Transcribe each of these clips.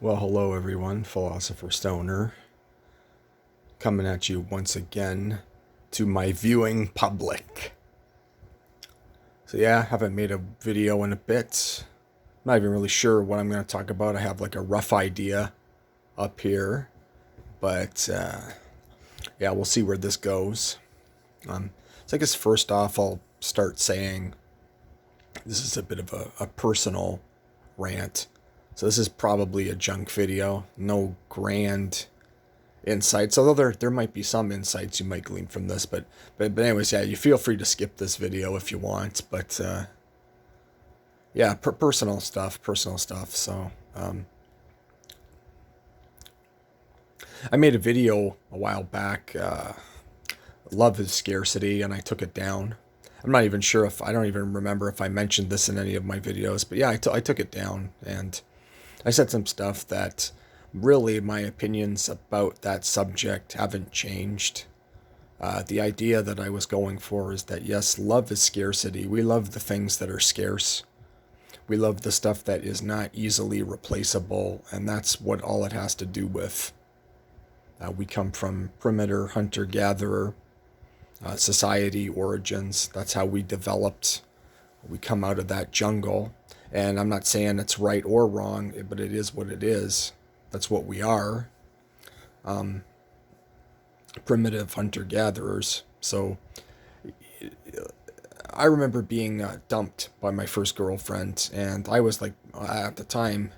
Well, hello everyone, Philosopher Stoner, coming at you once again to my viewing public. So yeah, haven't made a video in a bit. Not even really sure what I'm going to talk about. I have like a rough idea up here, but yeah, we'll see where this goes. So I guess first off, I'll start saying this is a bit of a personal rant. So this is probably a junk video. No grand insights, although there might be some insights you might glean from this, but anyways, yeah, you feel free to skip this video if you want, but yeah, personal stuff. So I made a video a while back, love is scarcity, and I took it down. I'm not even sure if I don't even remember if I mentioned this in any of my videos, but yeah, I took it down, and I said some stuff that really my opinions about that subject haven't changed. The idea that I was going for is that yes, love is scarcity. We love the things that are scarce. We love the stuff that is not easily replaceable, and that's what all it has to do with. We come from primitive hunter-gatherer society origins. That's how we developed. We come out of that jungle. And I'm not saying it's right or wrong, but it is what it is. That's what we are. Primitive hunter-gatherers. So I remember being dumped by my first girlfriend, and I was like, at the time,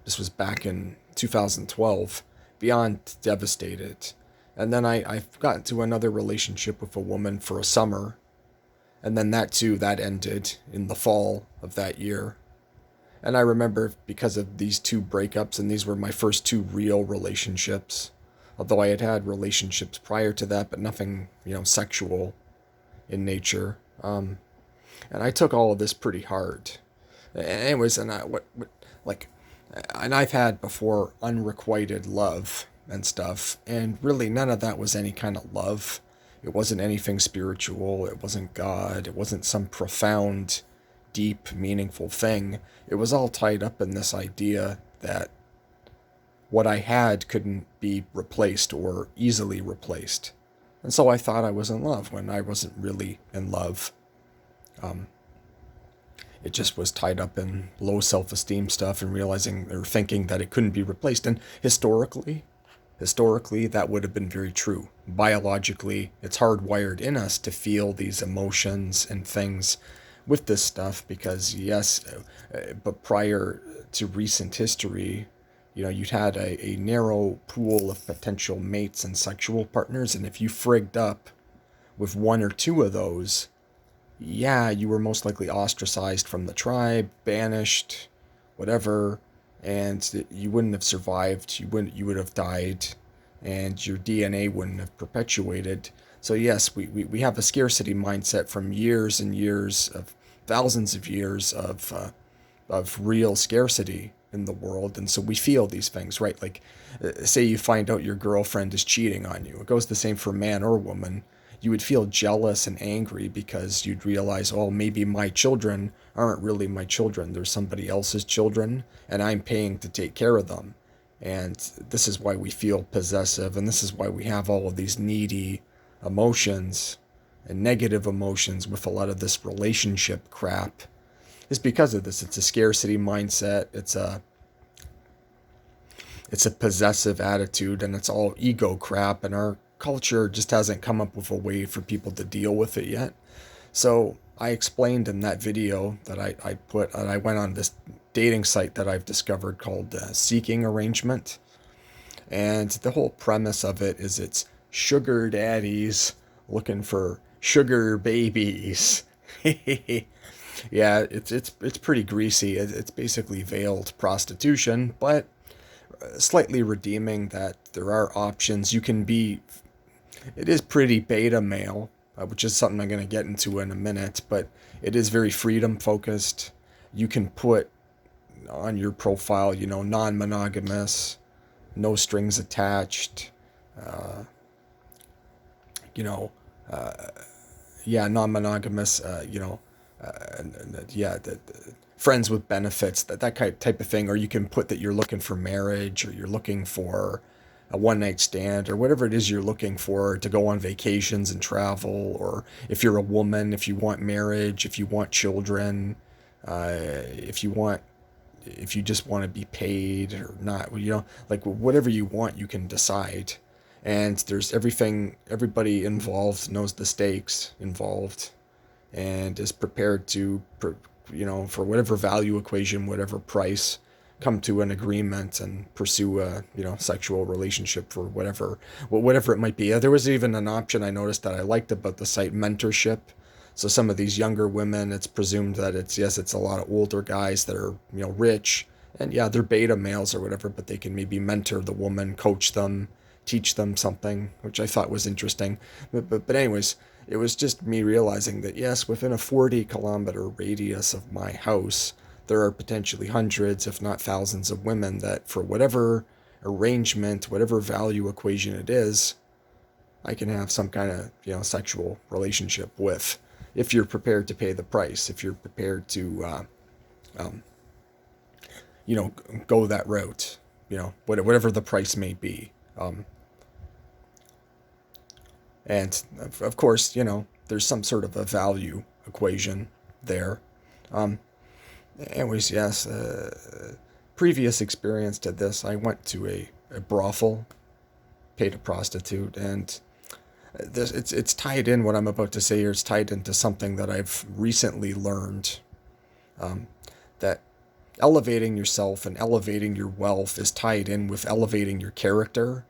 this was back in 2012, beyond devastated. And then I got into another relationship with a woman for a summer, and then that ended in the fall of that year. And I remember because of these two breakups, and these were my first two real relationships, although I had had relationships prior to that, but nothing, sexual in nature. And I took all of this pretty hard. Anyways, and like, and I've had before unrequited love and stuff, and really none of that was any kind of love. It wasn't anything spiritual. It wasn't God. It wasn't some profound, deep, meaningful thing. It was all tied up in this idea that what I had couldn't be replaced or easily replaced. And so I thought I was in love when I wasn't really in love. It just was tied up in low self-esteem stuff and realizing or thinking that it couldn't be replaced. And historically, that would have been very true. Biologically, it's hardwired in us to feel these emotions and things with this stuff because, yes, but prior to recent history, you'd had a narrow pool of potential mates and sexual partners, and if you frigged up with one or two of those, yeah, you were most likely ostracized from the tribe, banished, whatever, and you wouldn't have survived. You would have died, and your DNA wouldn't have perpetuated. So yes, we have a scarcity mindset from years and years of thousands of years of real scarcity in the world, and so we feel these things, right? Like, say you find out your girlfriend is cheating on you. It goes the same for man or woman. You would feel jealous and angry because you'd realize, oh, maybe my children aren't really my children. They're somebody else's children, and I'm paying to take care of them. And this is why we feel possessive, and this is why we have all of these needy emotions and negative emotions with a lot of this relationship crap. Is because of this. It's a scarcity mindset. It's a possessive attitude, and it's all ego crap, and our culture just hasn't come up with a way for people to deal with it yet. So I explained in that video that I put, and I went on this dating site that I've discovered called Seeking Arrangement. And the whole premise of it is it's sugar daddies looking for sugar babies. Yeah, it's pretty greasy. It's basically veiled prostitution, but slightly redeeming that there are options. You can be, it is pretty beta male, which is something I'm going to get into in a minute, but it is very freedom focused. You can put on your profile, non-monogamous, no strings attached, you know, yeah, non-monogamous, yeah, friends with benefits, that type of thing. Or you can put that you're looking for marriage, or you're looking for a one night stand, or whatever it is you're looking for to go on vacations and travel. Or if you're a woman, if you want marriage, if you want children, if you want, if you just want to be paid or not, like whatever you want, you can decide. And there's everything, everybody involved knows the stakes involved and is prepared to, for whatever value equation, whatever price, come to an agreement and pursue a, sexual relationship for whatever it might be. There was even an option I noticed that I liked about the site, mentorship. So some of these younger women, it's presumed that it's a lot of older guys that are, rich, and yeah, they're beta males or whatever, but they can maybe mentor the woman, coach them, teach them something, which I thought was interesting. But anyways, it was just me realizing that yes, within a 40-kilometer radius of my house, there are potentially hundreds, if not thousands, of women that, for whatever arrangement, whatever value equation it is, I can have some kind of, sexual relationship with, if you're prepared to pay the price, if you're prepared to, um, go that route, whatever the price may be. And of course, there's some sort of a value equation there. Um, Anyways, yes, previous experience to this, I went to a brothel, paid a prostitute, and it's tied in, what I'm about to say here is tied into something that I've recently learned, um, that elevating yourself and elevating your wealth is tied in with elevating your character,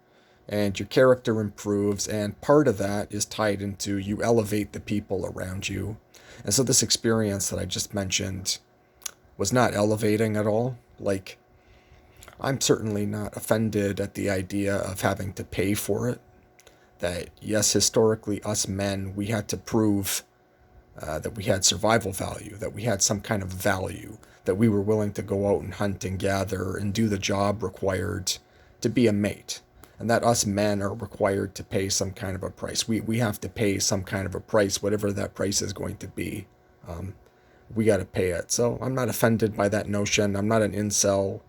and your character improves, and part of that is tied into you elevate the people around you. And so this experience that I just mentioned was not elevating at all. Like, I'm certainly not offended at the idea of having to pay for it. That, yes, historically, us men, we had to prove that we had survival value, that we had some kind of value, that we were willing to go out and hunt and gather and do the job required to be a mate. And that us men are required to pay some kind of a price. We have to pay some kind of a price, whatever that price is going to be. We got to pay it. So I'm not offended by that notion. I'm not an incel.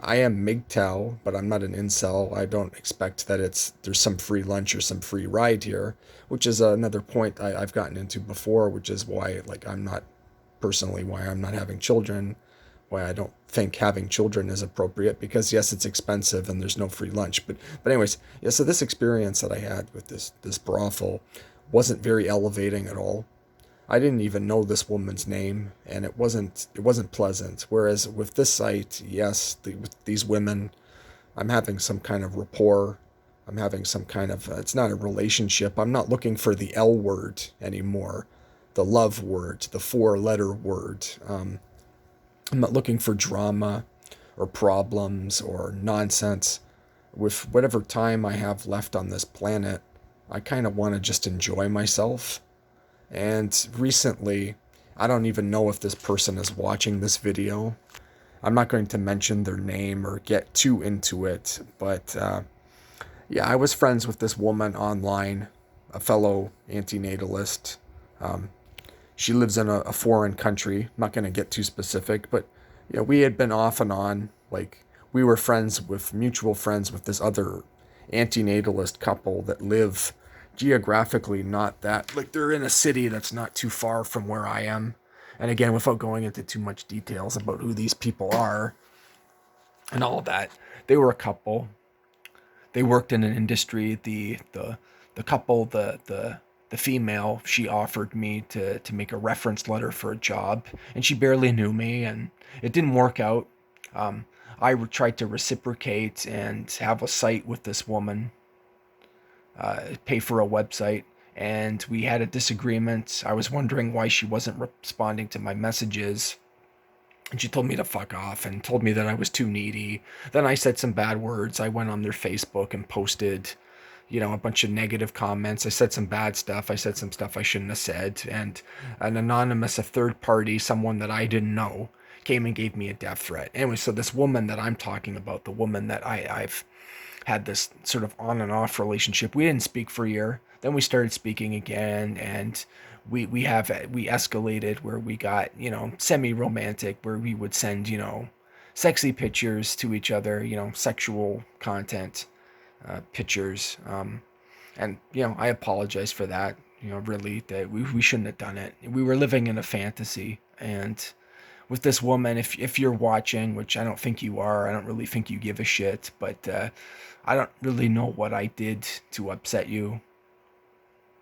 I am MGTOW, but I'm not an incel. I don't expect that there's some free lunch or some free ride here, which is another point I've gotten into before, which is why, like, why I'm not having children, why I don't think having children is appropriate, because yes, it's expensive and there's no free lunch. But anyways, yeah, so this experience that I had with this brothel wasn't very elevating at all. I didn't even know this woman's name, and it wasn't pleasant. Whereas with this site, yes, with these women, I'm having some kind of rapport. I'm having some kind of, it's not a relationship. I'm not looking for the L word anymore, the love word, the four-letter word. I'm not looking for drama or problems or nonsense. With whatever time I have left on this planet, I kind of want to just enjoy myself. And recently, I don't even know if this person is watching this video. I'm not going to mention their name or get too into it, but yeah, I was friends with this woman online, a fellow antinatalist. Um, she lives in a foreign country. I'm not going to get too specific, but yeah, we had been off and on. Like, we were mutual friends with this other antinatalist couple that live geographically not that, like, they're in a city that's not too far from where I am. And again, without going into too much details about who these people are and all of that, they were a couple. They worked in an industry. The couple, the female, she offered me to make a reference letter for a job, and she barely knew me, and it didn't work out. I tried to reciprocate and have a site with this woman, pay for a website, and we had a disagreement. I was wondering why she wasn't responding to my messages, and she told me to fuck off and told me that I was too needy. Then I said some bad words. I went on their Facebook and posted, a bunch of negative comments. I said some bad stuff. I said some stuff I shouldn't have said. And an anonymous, a third party, someone that I didn't know, came and gave me a death threat. Anyway, so this woman that I'm talking about, the woman that I've had this sort of on and off relationship. We didn't speak for a year. Then we started speaking again, and we escalated where we got, semi romantic, where we would send, sexy pictures to each other, sexual content, pictures. And I apologize for that. Really, that we shouldn't have done it. We were living in a fantasy, and with this woman, if you're watching, which I don't think you are, I don't really think you give a shit, but I don't really know what I did to upset you.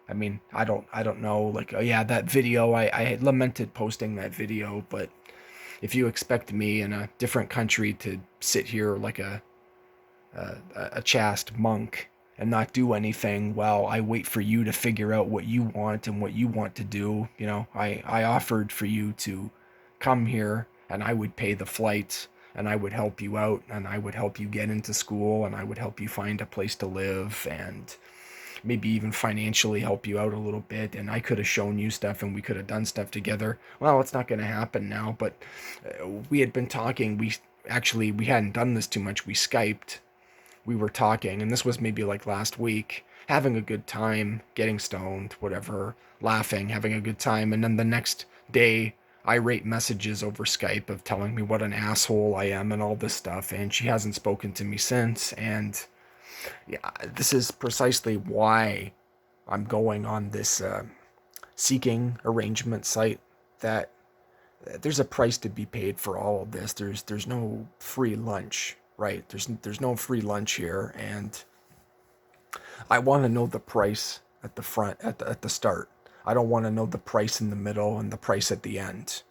I mean, I don't know. Like, oh yeah, that video, I lamented posting that video, but if you expect me in a different country to sit here like a chaste monk and not do anything while I wait for you to figure out what you want and what you want to do, I offered for you to come here, and I would pay the flight, and I would help you out, and I would help you get into school, and I would help you find a place to live, and maybe even financially help you out a little bit, and I could have shown you stuff, and we could have done stuff together. Well, it's not going to happen now, but we had been talking. We hadn't done this too much. We Skyped. We were talking, and this was maybe like last week, having a good time, getting stoned, whatever, laughing, having a good time, and then the next day, irate messages over Skype of telling me what an asshole I am and all this stuff, and she hasn't spoken to me since, and yeah, this is precisely why I'm going on this seeking arrangement site, that there's a price to be paid for all of this. There's no free lunch, right? There's no free lunch here, and I want to know the price at the front, at the start. I don't want to know the price in the middle and the price at the end.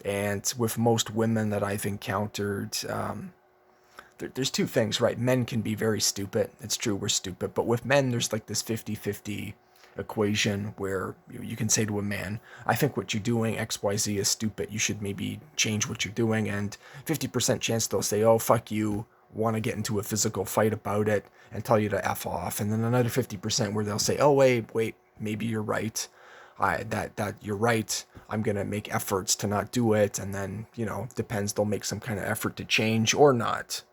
And with most women that I've encountered, there's two things, right? Men can be very stupid. It's true, we're stupid. But with men, there's like this 50-50 equation where you can say to a man, I think what you're doing, XYZ, is stupid. You should maybe change what you're doing. And 50% chance they'll say, oh, fuck you, want to get into a physical fight about it and tell you to F off. And then another 50% where they'll say, oh, wait, maybe you're right. That you're right. I'm going to make efforts to not do it. And then, depends, they'll make some kind of effort to change or not.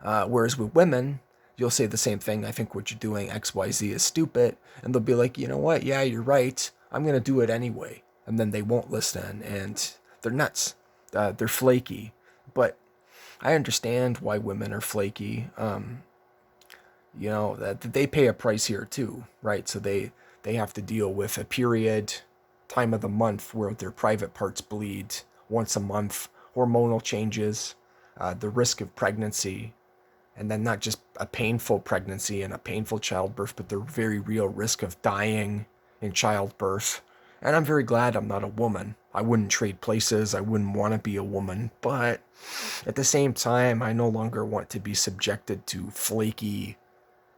Whereas with women, you'll say the same thing. I think what you're doing, XYZ, is stupid. And they'll be like, you know what? Yeah, you're right. I'm going to do it anyway. And then they won't listen. And they're nuts. They're flaky. But I understand why women are flaky. That they pay a price here too, right? So they have to deal with a period, time of the month where their private parts bleed once a month, hormonal changes, the risk of pregnancy, and then not just a painful pregnancy and a painful childbirth, but the very real risk of dying in childbirth. And I'm very glad I'm not a woman. I wouldn't trade places. I wouldn't want to be a woman. But at the same time, I no longer want to be subjected to flaky,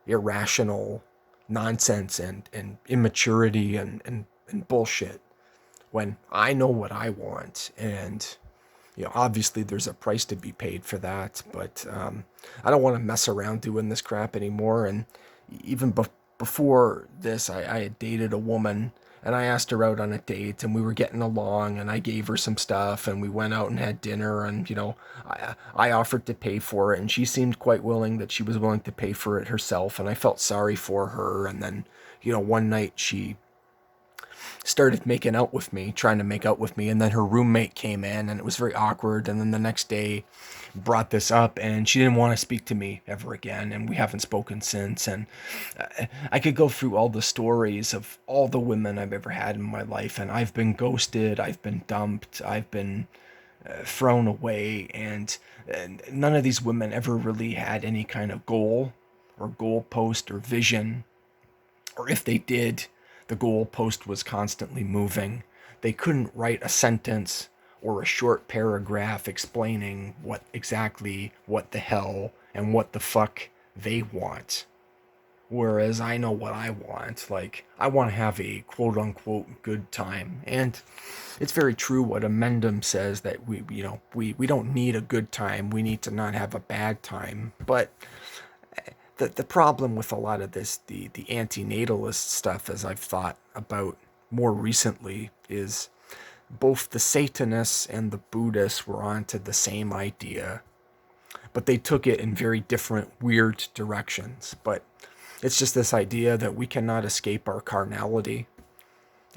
irrational nonsense and immaturity and bullshit when I know what I want. And obviously there's a price to be paid for that, but I don't want to mess around doing this crap anymore. And even before this, I had dated a woman, and I asked her out on a date, and we were getting along, and I gave her some stuff, and we went out and had dinner, and I offered to pay for it, and she seemed quite willing that she was willing to pay for it herself, and I felt sorry for her. And then one night she started trying to make out with me, and then her roommate came in, and it was very awkward. And then the next day brought this up, and she didn't want to speak to me ever again, and we haven't spoken since. And I could go through all the stories of all the women I've ever had in my life, and I've been ghosted, I've been dumped, I've been thrown away, and none of these women ever really had any kind of goal or goalpost or vision, or if they did, the goalpost was constantly moving. They couldn't write a sentence or a short paragraph explaining what the hell, and what the fuck they want. Whereas I know what I want. Like, I want to have a quote-unquote good time. And it's very true what Amendum says, that we don't need a good time. We need to not have a bad time. But the problem with a lot of this, the antinatalist stuff, as I've thought about more recently, is both the Satanists and the Buddhists were onto the same idea, but they took it in very different, weird directions. But it's just this idea that we cannot escape our carnality.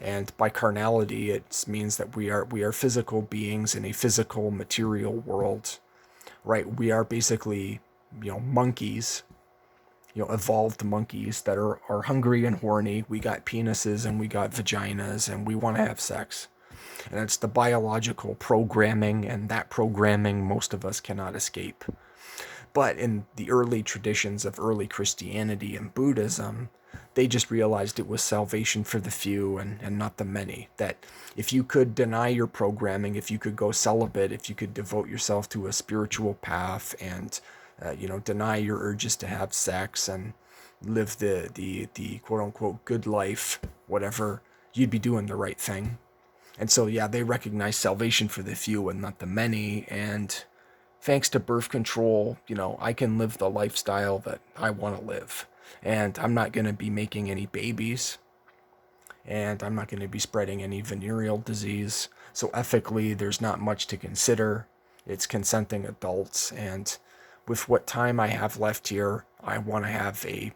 And by carnality, it means that we are physical beings in a physical, material world, right? We are basically, monkeys, evolved monkeys that are hungry and horny. We got penises and we got vaginas and we want to have sex. And it's the biological programming, and that programming most of us cannot escape. But in the early traditions of early Christianity and Buddhism, they just realized it was salvation for the few and not the many. That if you could deny your programming, if you could go celibate, if you could devote yourself to a spiritual path and, deny your urges to have sex and live the quote unquote good life, whatever, you'd be doing the right thing. And so, yeah, they recognize salvation for the few and not the many. And thanks to birth control, I can live the lifestyle that I want to live. And I'm not going to be making any babies. And I'm not going to be spreading any venereal disease. So ethically, there's not much to consider. It's consenting adults. And with what time I have left here, I want to have a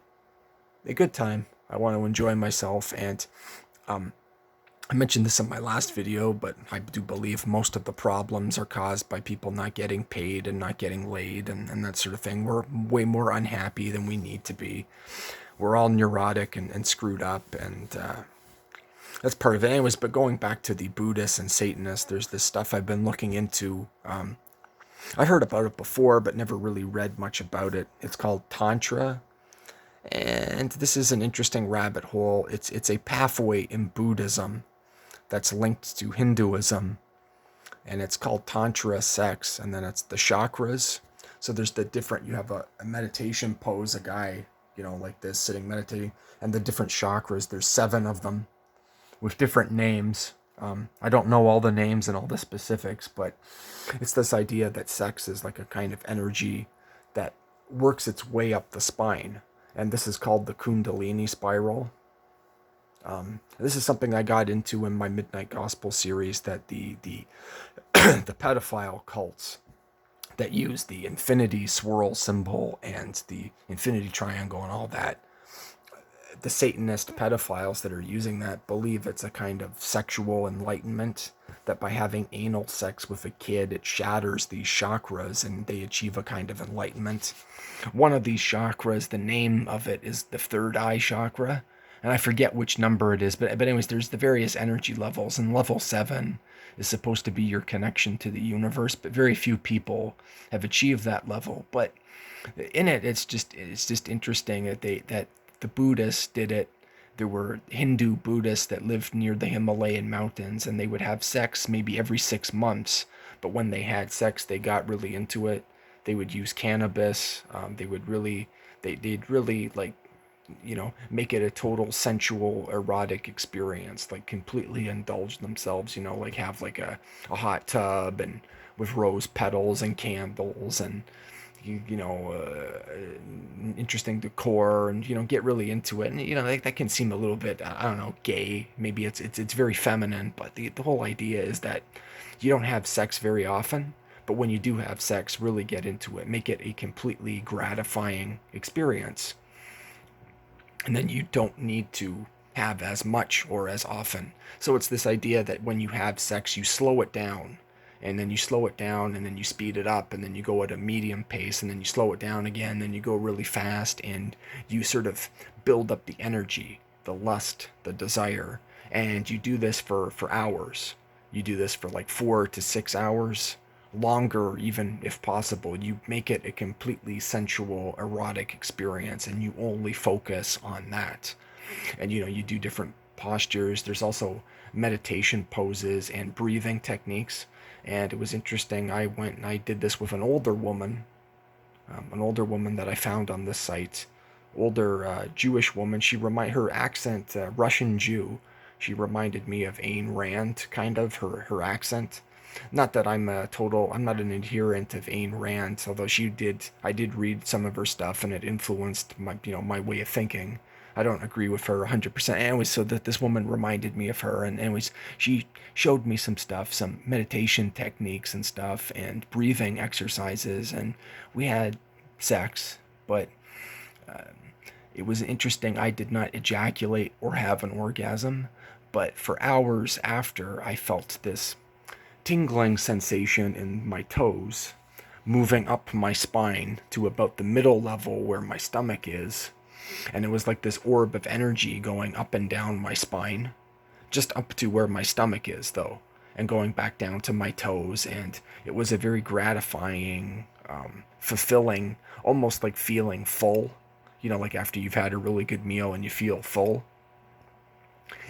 good time. I want to enjoy myself. And I mentioned this in my last video, but I do believe most of the problems are caused by people not getting paid and not getting laid and that sort of thing. We're way more unhappy than we need to be. We're all neurotic and screwed up, and that's part of it. Anyways, but going back to the Buddhists and Satanists, there's this stuff I've been looking into. I heard about it before, but never really read much about it. It's called Tantra. And this is an interesting rabbit hole. It's a pathway in Buddhism that's linked to Hinduism, and it's called Tantra sex, and then it's the chakras. So there's the different, you have a meditation pose, a guy, like this, sitting meditating, and the different chakras, there's 7 of them with different names. I don't know all the names and all the specifics, but it's this idea that sex is like a kind of energy that works its way up the spine, and this is called the Kundalini spiral. This is something I got into in my Midnight Gospel series, that the the pedophile cults that use the infinity swirl symbol and the infinity triangle and all that, the Satanist pedophiles that are using that believe it's a kind of sexual enlightenment, that by having anal sex with a kid, it shatters these chakras and they achieve a kind of enlightenment. One of these chakras, the name of it is the third eye chakra, and I forget which number it is, but anyways, there's the various energy levels, and level 7 is supposed to be your connection to the universe, but very few people have achieved that level. But in it, it's just interesting that the Buddhists did it. There were Hindu Buddhists that lived near the Himalayan mountains, and they would have sex maybe every 6 months. But when they had sex, they got really into it. They would use cannabis. They'd really like, make it a total sensual, erotic experience, like completely indulge themselves, like have like a hot tub and with rose petals and candles and, interesting decor, and, get really into it. And, that can seem a little bit, I don't know, gay. Maybe it's very feminine, but the whole idea is that you don't have sex very often, but when you do have sex, really get into it, make it a completely gratifying experience. And then you don't need to have as much or as often. So it's this idea that when you have sex, you slow it down, and then you slow it down, and then you speed it up, and then you go at a medium pace, and then you slow it down again, then you go really fast, and you sort of build up the energy, the lust, the desire, and you do this for hours. You do this for like 4 to 6 hours, longer even if possible. You make it a completely sensual, erotic experience, and you only focus on that. And you do different postures. There's also meditation poses and breathing techniques. And it was interesting, I went and I did this with an older woman that I found on this site. Older Jewish woman. Her accent, Russian Jew, she reminded me of Ayn Rand, kind of, her accent. Not that I'm not an adherent of Ayn Rand, although I did read some of her stuff, and it influenced my way of thinking. I don't agree with her 100%. Anyways, so that this woman reminded me of her, and anyways, she showed me some stuff, some meditation techniques and stuff, and breathing exercises, and we had sex, but it was interesting. I did not ejaculate or have an orgasm, but for hours after, I felt this tingling sensation in my toes, moving up my spine to about the middle level where my stomach is. And it was like this orb of energy going up and down my spine, just up to where my stomach is, though, and going back down to my toes. And it was a very gratifying, fulfilling, almost like feeling full. You know, like after you've had a really good meal and you feel full.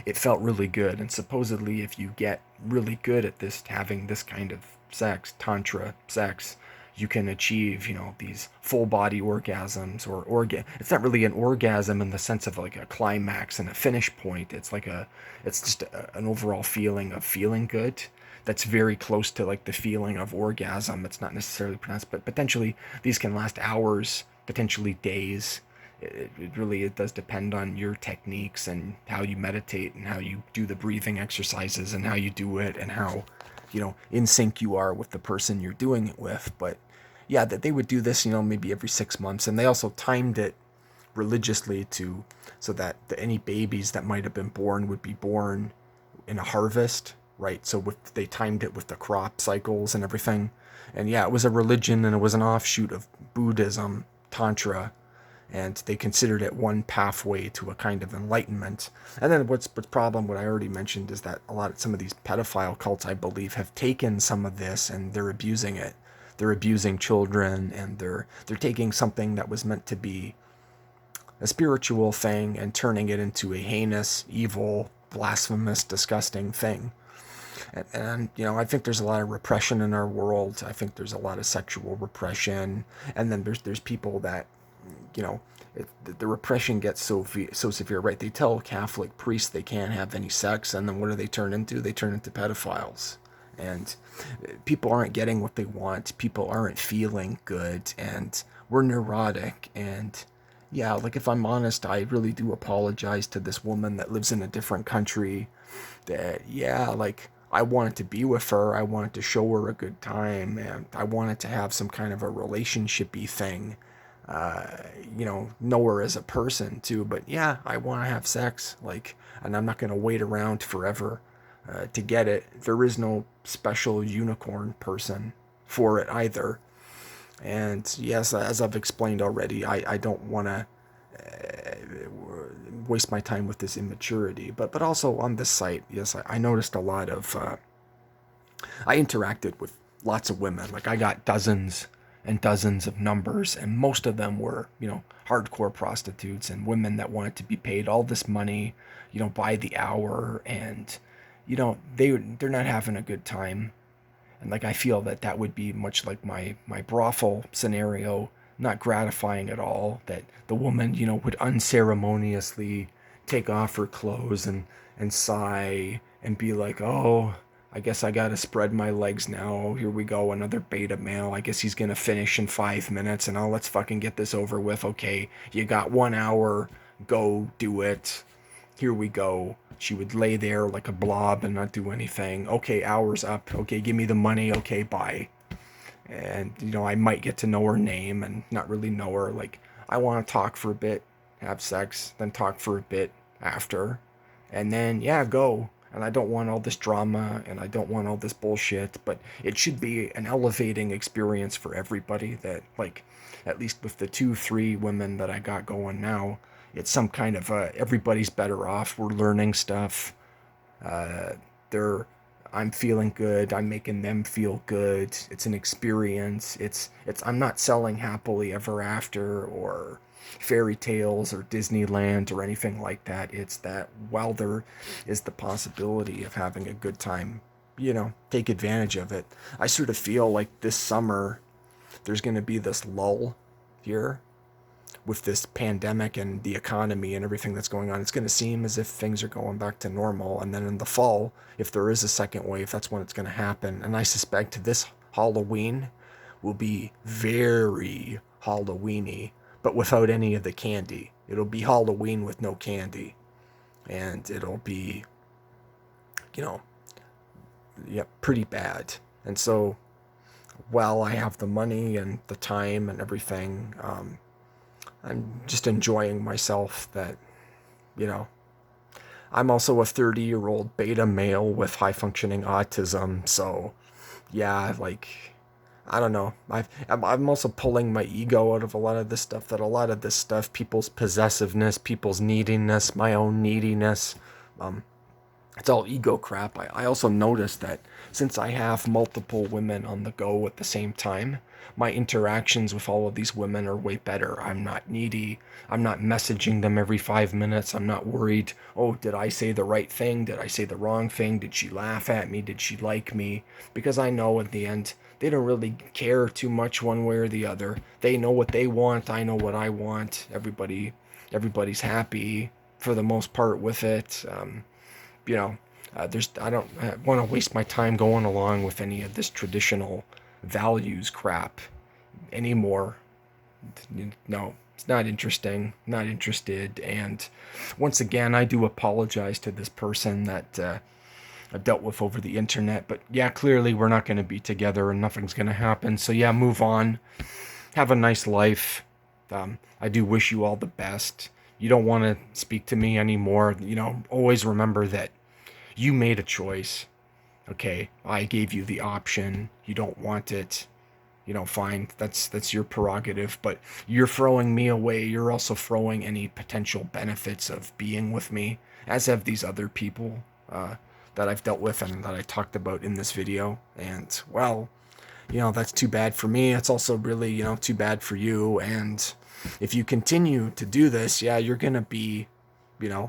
It felt really good. And supposedly, if you get really good at this, having this kind of sex, Tantra sex, you can achieve, these full body orgasms or it's not really an orgasm in the sense of like a climax and a finish point. It's just an overall feeling of feeling good. That's very close to like the feeling of orgasm. It's not necessarily pronounced, but potentially these can last hours, potentially days. It does depend on your techniques and how you meditate and how you do the breathing exercises and how you do it and how in sync you are with the person you're doing it with. But yeah, that they would do this maybe every 6 months, and they also timed it religiously so that any babies that might have been born would be born in a harvest, right? So they timed it with the crop cycles and everything. And yeah, it was a religion, and it was an offshoot of Buddhism, Tantra, and they considered it one pathway to a kind of enlightenment. And then what's the problem, what I already mentioned, is that some of these pedophile cults, I believe, have taken some of this and they're abusing it. They're abusing children, and they're taking something that was meant to be a spiritual thing and turning it into a heinous, evil, blasphemous, disgusting thing. And I think there's a lot of repression in our world. I think there's a lot of sexual repression, and then there's people that the repression gets so severe, right? They tell Catholic priests they can't have any sex, and then what do they turn into? They turn into pedophiles. And people aren't getting what they want. People aren't feeling good, and we're neurotic. And yeah, like if I'm honest, I really do apologize to this woman that lives in a different country. That like I wanted to be with her. I wanted to show her a good time, and I wanted to have some kind of a relationshipy thing. Know her as a person too. But yeah, I want to have sex, and I'm not going to wait around forever to get it. There is no special unicorn person for it either. And yes, as I've explained already, I don't want to waste my time with this immaturity. But also on this site, yes, I noticed a lot of. I interacted with lots of women. Like I got dozens and dozens of numbers, and most of them were, hardcore prostitutes and women that wanted to be paid all this money, by the hour, and they're not having a good time. And like I feel that would be much like my brothel scenario, not gratifying at all. That the woman, would unceremoniously take off her clothes and sigh and be like, oh, I guess I gotta spread my legs now. Here we go, another beta male. I guess he's gonna finish in 5 minutes, and let's fucking get this over with. Okay, you got 1 hour, go do it. Here we go. She would lay there like a blob and not do anything. Okay, hour's up. Okay, give me the money. Okay, bye. And, I might get to know her name and not really know her. Like, I want to talk for a bit, have sex, then talk for a bit after. And then, yeah, go. And I don't want all this drama, and I don't want all this bullshit, but it should be an elevating experience for everybody. That, like, at least with the 2-3 women that I got going now, it's some kind of everybody's better off. We're learning stuff. I'm feeling good. I'm making them feel good. It's an experience. I'm not selling happily ever after or fairy tales or Disneyland or anything like that. It's that while there is the possibility of having a good time, take advantage of it. I sort of feel like this summer there's going to be this lull here with this pandemic and the economy and everything that's going on. It's going to seem as if things are going back to normal. And then in the fall, if there is a second wave, that's when it's going to happen. And I suspect this Halloween will be very Halloweeny. but without any of the candy. It'll be Halloween with no candy. And it'll be, you know, yeah, pretty bad. And so, while I have the money and the time and everything, I'm just enjoying myself that, you know, I'm also a 30-year-old beta male with high-functioning autism, so, yeah, like, I don't know. I'm also pulling my ego out of a lot of this stuff, people's possessiveness, people's neediness, my own neediness, it's all ego crap. I also noticed that since I have multiple women on the go at the same time, my interactions with all of these women are way better. I'm not needy. I'm not messaging them every 5 minutes. I'm not worried, oh, did I say the right thing? Did I say the wrong thing? Did she laugh at me? Did she like me? Because I know at the end, they don't really care too much one way or the other. They know what they want. I know what I want. Everybody's happy for the most part with it. You know, I don't want to waste my time going along with any of this traditional values crap anymore. No, it's not interesting, not interested. And once again, I do apologize to this person that I've dealt with over the internet. But yeah, clearly we're not going to be together and nothing's going to happen. So yeah, move on. Have a nice life. I do wish you all the best. You don't want to speak to me anymore. Always remember that you made a choice. Okay, I gave you the option. You don't want it. Fine. That's your prerogative. But you're throwing me away. You're also throwing any potential benefits of being with me, as have these other people that I've dealt with and that I talked about in this video. And well, that's too bad for me. It's also really, too bad for you. And if you continue to do this, yeah, you're gonna be,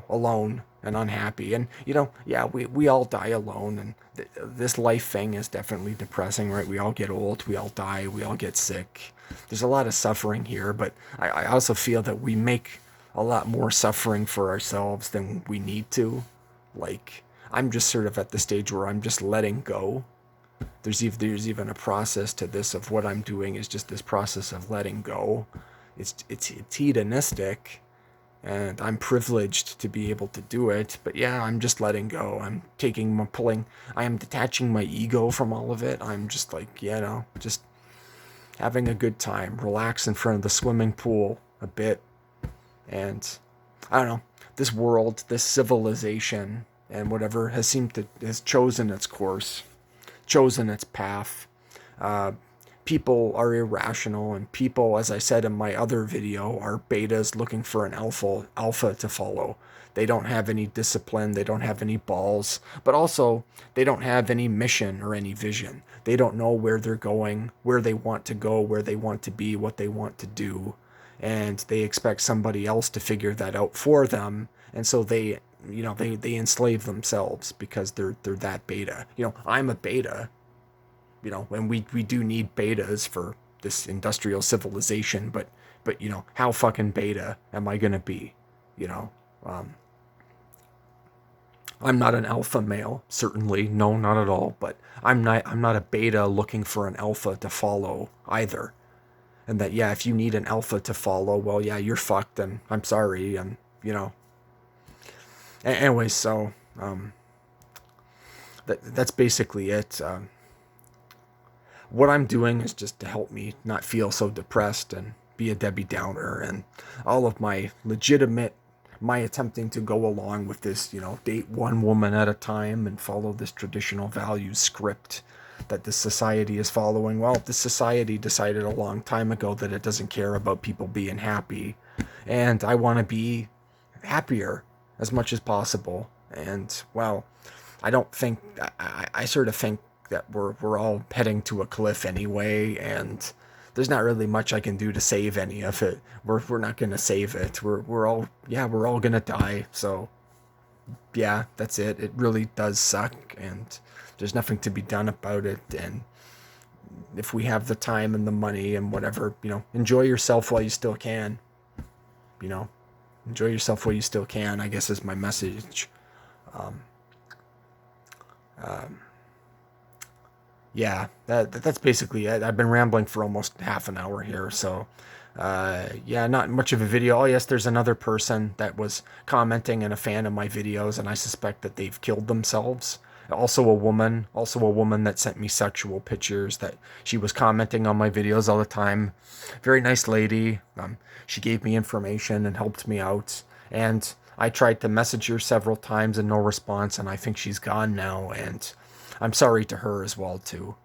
alone and unhappy. And yeah, we all die alone, and this life thing is definitely depressing, right? We all get old, we all die, we all get sick. There's a lot of suffering here, but I also feel that we make a lot more suffering for ourselves than we need to. Like, I'm just sort of at the stage where I'm just letting go. There's even a process to this of what I'm doing is just this process of letting go. It's hedonistic, and I'm privileged to be able to do it. But yeah, I'm just letting go. I am detaching my ego from all of it. I'm just like, just having a good time, relax in front of the swimming pool a bit. And I don't know, this world, this civilization, and whatever has chosen its course, chosen its path. People are irrational, and people, as I said in my other video, are betas looking for an alpha to follow. They don't have any discipline, they don't have any balls, but also they don't have any mission or any vision. They don't know where they're going, where they want to go, where they want to be, what they want to do, and they expect somebody else to figure that out for them. And so they enslave themselves because they're that beta. I'm a beta. And we do need betas for this industrial civilization, but how fucking beta am I gonna be? I'm not an alpha male, certainly, no, not at all. But I'm not a beta looking for an alpha to follow either. And that, yeah, if you need an alpha to follow, well, yeah, you're fucked, and I'm sorry, and Anyways, so that's basically it. What I'm doing is just to help me not feel so depressed and be a Debbie Downer, and all of my attempting to go along with this, date one woman at a time and follow this traditional values script that this society is following. Well, this society decided a long time ago that it doesn't care about people being happy, and I want to be happier as much as possible. And well, I sort of think that we're all heading to a cliff anyway, and there's not really much I can do to save any of it. We're not gonna save it. We're all gonna die. So yeah, that's it. It really does suck, and there's nothing to be done about it. And if we have the time and the money and whatever, enjoy yourself while you still can. Enjoy yourself while you still can, I guess, is my message. Yeah, that's basically it. I've been rambling for almost half an hour here, so Yeah, not much of a video. Oh, yes, there's another person that was commenting and a fan of my videos, and I suspect that they've killed themselves. Also a woman that sent me sexual pictures, that she was commenting on my videos all the time. Very nice lady. She gave me information and helped me out. And I tried to message her several times and no response, and I think she's gone now. And I'm sorry to her as well, too.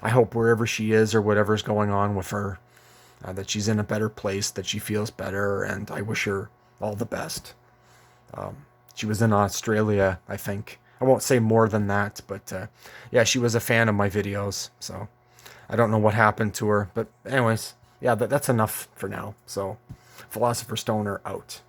I hope wherever she is or whatever's going on with her, that she's in a better place, that she feels better, and I wish her all the best. She was in Australia, I think. I won't say more than that, but yeah, she was a fan of my videos, so I don't know what happened to her. But anyways, yeah, that's enough for now. So, Philosopher Stoner out.